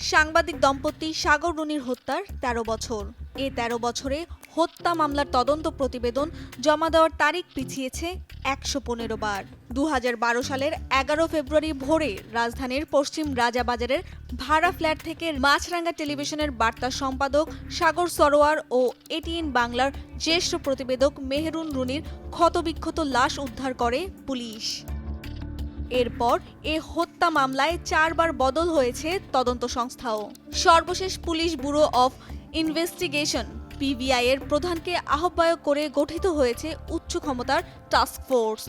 সাংবাদিক দম্পতি সাগর রুনির হত্যার ১৩ বছর। এ ১৩ বছরে হত্যা মামলার তদন্ত প্রতিবেদন জমা দেওয়ার তারিখ পিছিয়েছে ১১৫ বার। ২০১২ সালের ১১ ফেব্রুয়ারি ভোরে রাজধানীর পশ্চিম রাজাবাজারের ভাড়া ফ্ল্যাট থেকে মাছরাঙ্গা টেলিভিশনের বার্তা সম্পাদক সাগর সরোয়ার ও এটিএন বাংলার জ্যেষ্ঠ প্রতিবেদক মেহেরুন রুনির ক্ষতবিক্ষত লাশ উদ্ধার করে পুলিশ। এরপর এ হত্যা মামলায় ৪ বার বদল হয়েছে তদন্ত সংস্থাও। সর্বশেষ police bureau of investigation PBI এর প্রধানকে আহ্বায়ক করে গঠিত হয়েছে উচ্চ ক্ষমতার টাস্ক ফোর্স।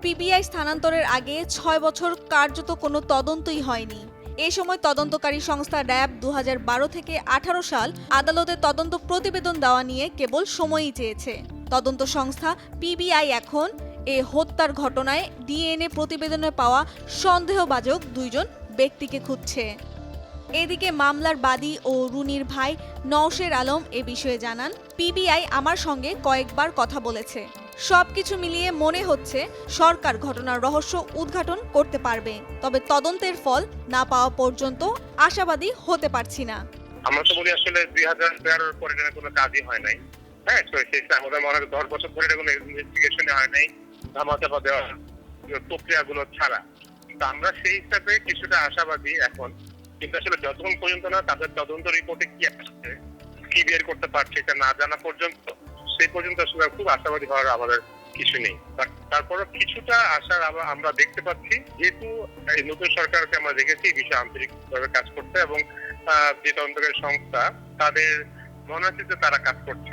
পিবিআই স্থানান্তরের আগে ৬ বছর কার্যত কোনো তদন্তই হয়নি। এ সময় তদন্তকারী সংস্থা র্যাব ২০১২ থেকে ১৮ সাল আদালতে তদন্ত প্রতিবেদন দেওয়া নিয়ে কেবল সময়ই চেয়েছে। তদন্ত সংস্থা পিবিআই এখন এ হত্যার ঘটনায় ডিএনএ প্রতিবেদনে পাওয়া সন্দেহভাজন ২ জন ব্যক্তিকে খুঁজছে। এদিকে মামলার বাদী ও রুনির ভাই নওশের আলম এ বিষয়ে জানান, পিবিআই আমার সঙ্গে কয়েকবার কথা বলেছে। সবকিছু মিলিয়ে মনে হচ্ছে সরকার ঘটনার রহস্য উদ্ঘাটন করতে পারবে, তবে তদন্তের ফল না পাওয়া পর্যন্ত আশাবাদী হতে পারছি না। আমরা তো বলি আসলে ২০১৩ পরে কোনো কাজই হয় নাই। হ্যাঁ, তো সেটা আমাদের মনে হয় ১০ বছর ধরে কোনো ইনভেস্টিগেশনে হয় নাই, ধামাচাপা দেওয়ার প্রক্রিয়াগুলো ছাড়া। কিন্তু আমরা সেই হিসাবে কিছুটা আশাবাদী এখন। কিন্তু আসলে যতক্ষণ পর্যন্ত না তাদের তদন্ত রিপোর্টে কি আসছে, কি বের করতে পারছে এটা না জানা পর্যন্ত, সেই পর্যন্ত আসলে খুব আশাবাদী হওয়ার আমাদের কিছু নেই। তারপরও কিছুটা আশার আমরা দেখতে পাচ্ছি, যেহেতু এই নতুন সরকারকে আমরা দেখেছি এই বিষয়ে আন্তরিকভাবে কাজ করতে, এবং যে তদন্তকারী সংস্থা তাদের মনে হচ্ছে যে তারা কাজ করছে।